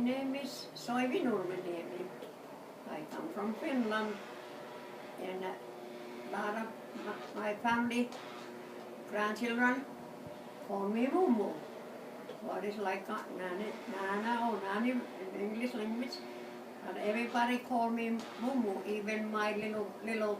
name is Soivi Nurminiemi. I come from Finland, and a lot of my family, grandchildren, call me Mummu. What is like Nana or Nani in English language. And everybody call me Mummu, even my little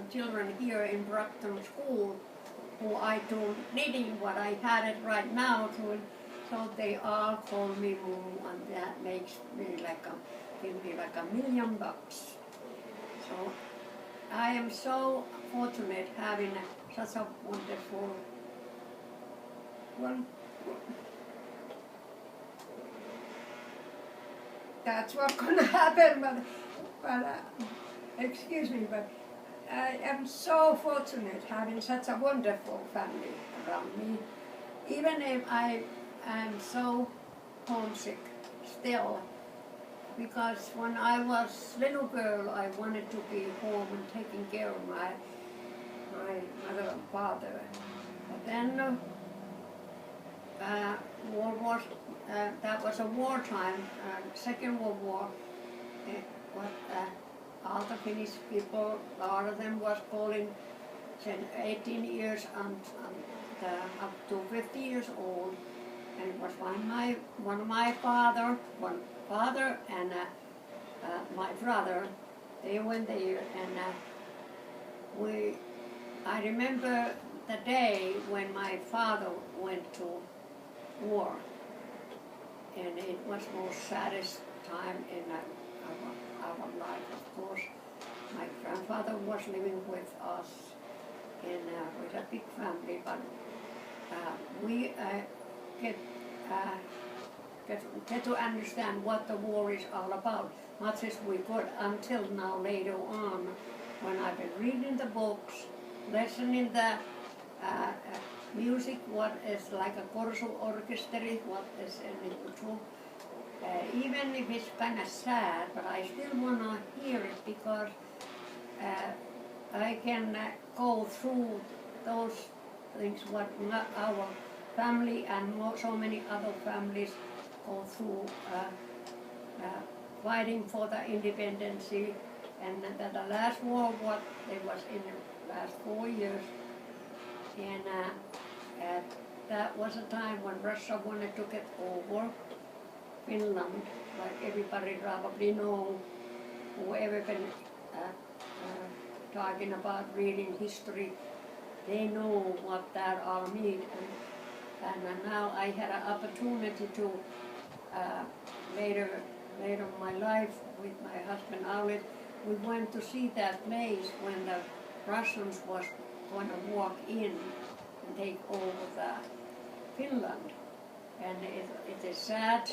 children here in Brockton School, who I do knitting what I had it right now to, so they all call me Mummu, and that makes me give me like $1,000,000. So I am so fortunate having such a wonderful one. That's what's going to happen, but excuse me, but I am so fortunate having such a wonderful family around me. Even if I am so homesick still, because when I was little girl, I wanted to be home and taking care of my mother and father. But then that was a wartime, Second World War. All the Finnish people, a lot of them was calling 18 years and up to 50 years old. And it was one of my father and my brother. They went there, and I remember the day when my father went to war, and it was the most saddest time in our life. Of course, my grandfather was living with us with a big family, but we get to understand what the war is all about, much as we could until now later on, when I've been reading the books, listening the music, what is like a choral orchestra, what is in YouTube. Even if it's kind of sad, but I still want to hear it, because I can go through those things what our family and so many other families go through, fighting for the independence. And the last war, what it was in the last 4 years, and that was a time when Russia wanted to get over Finland, like everybody probably know, whoever been talking about reading history, they know what that all means. And now I had an opportunity to later in my life with my husband Aulit, we went to see that place when the Russians was going to walk in and take over the Finland. And it is sad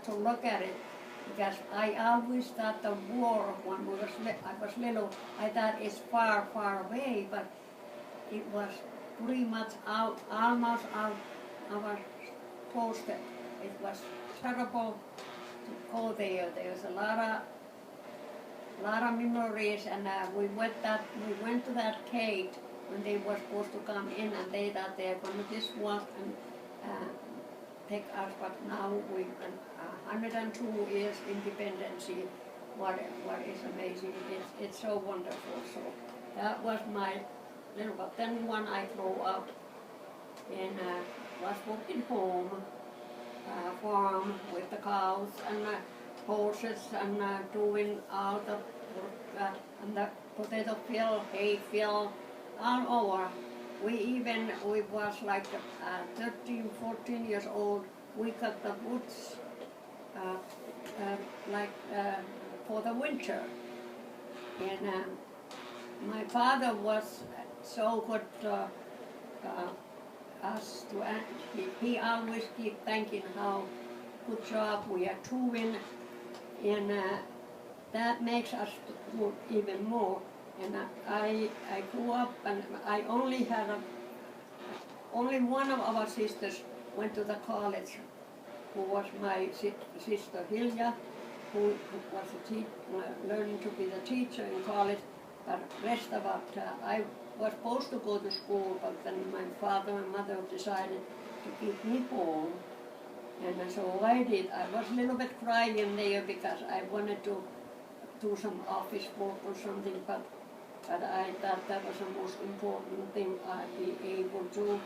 to look at it, because I always thought the war, when I was little, I thought it's far away, but it was pretty much almost out of our doorstep. It was terrible to go there. There was a lot of memories, and we went to that gate when they were supposed to come in, and they thought they were going to just walk and take us. But now we 102 years independence. What is amazing! It's so wonderful. So that was my little. But then when I grew up and was working home, farm with the cows and horses, and doing all the work, and the potato field, hay field, all over. We was like 13, 14 years old. We cut the woods for the winter. And my father was so good us to, he always keep thanking how good job we are doing, and that makes us do even more. And I grew up, and I only had only one of our sisters went to the college, who was my sister Hilja, who was learning to be the teacher in college. But rest of it, I was supposed to go to school, but then my father and mother decided to keep me home. And so I did. I was a little bit crying there because I wanted to do some office work or something, but I thought that was the most important thing, I'd be able to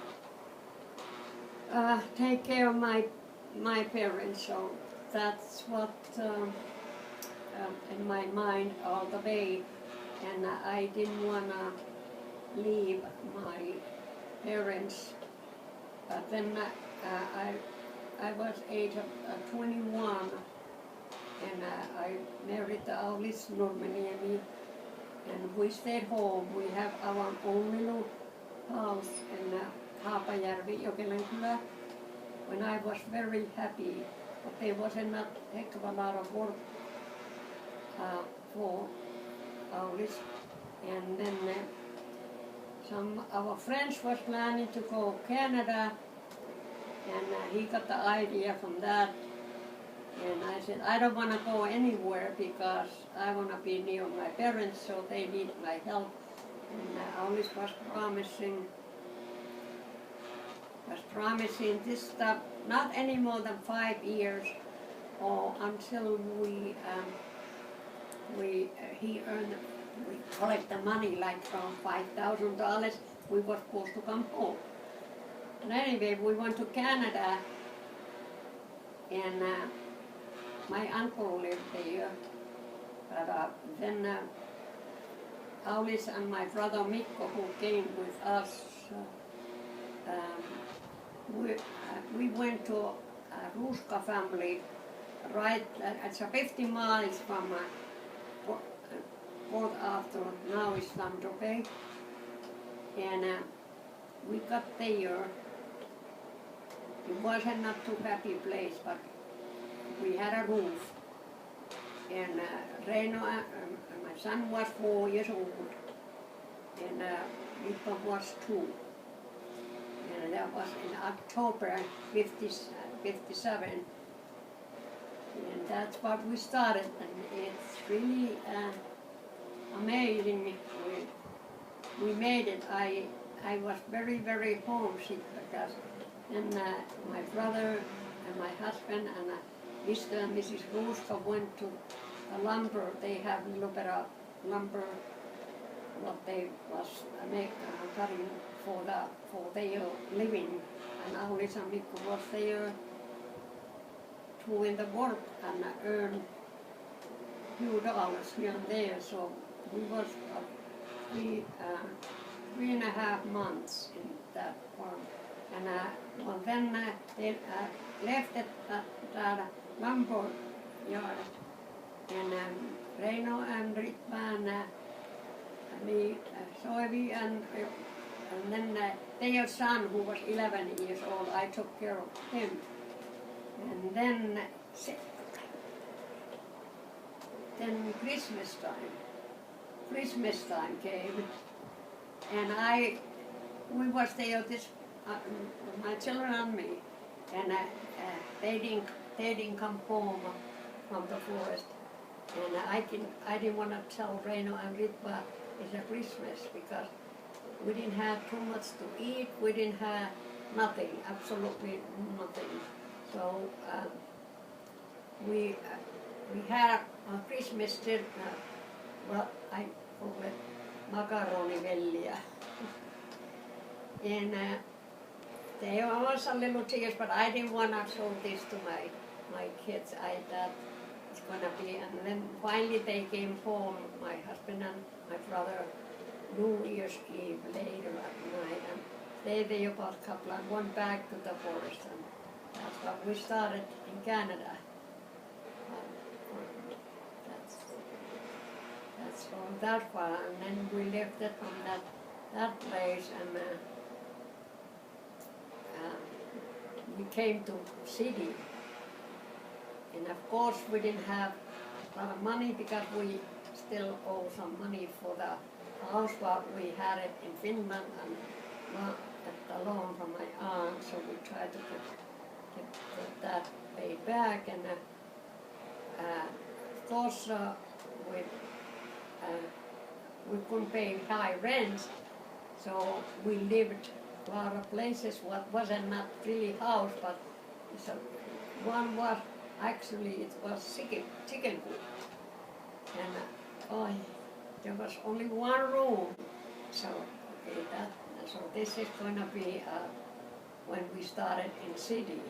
take care of my parents. So that's what in my mind all the way, and I didn't want to leave my parents. But then I was age of 21, and I married Aulis Nurmeniemi, and we stayed home. We have our own little house in Haapajärvi, Jokelenkylä. When I was very happy, but there was a heck of a lot of work for Aulis. And then some our friends was planning to go Canada, and he got the idea from that. And I said, I don't want to go anywhere because I want to be near my parents, so they need my help. And Aulis was promising this stuff, not any more than 5 years, or until we collect the money, like from $5,000, we were supposed to come home. And anyway, we went to Canada, and my uncle lived there. But then Aulis and my brother Mikko, who came with us, we went to a Ruska family, right, it's 50 miles from Port Arthur, now it's Saint-Tropez. And we got there. It wasn't not too happy place, but we had a roof. And Reino, my son was 4 years old, and Mikko was 2. And that was in October 57. And that's what we started, and it's really amazing. We made it. I was very, very homesick because then my brother and my husband and Mr. and Mrs. Ruska went to the lumber. They have a little bit of lumber what they was cutting for their living, and Aulis and Mikko was there doing the work and earn few dollars here and there. So we was 3.5 months in that farm. And well, then they left it at that lumber yard, and Reino and Ritva and me, Soevi, and then their son, who was 11 years old, I took care of him. And then Christmas time came, and we was there, my children and me, and they didn't come home from the forest, and I didn't want to tell Reino and Ritva it's a Christmas because we didn't have too much to eat. We didn't have nothing, absolutely nothing. So we had on Christmas dinner, well, I call it macaronivellia. And there was a little tears, but I didn't want to show this to my kids. I thought it's going to be, and then finally they came home, my husband and my brother, New Year's Eve later at night, and stayed there about a couple and went back to the forest, and that's what we started in Canada. That's from that far, and then we left it from that place, and we came to city. And of course we didn't have a lot of money because we still owe some money for the house, but we had it in Finland and not at the loan from my aunt, so we tried to get that paid back. And of course we couldn't pay high rents, so we lived a lot of places what wasn't not really house, but it's one was, actually it was chicken coop. And oh, there was only one room. So, okay, so this is going to be when we started in city.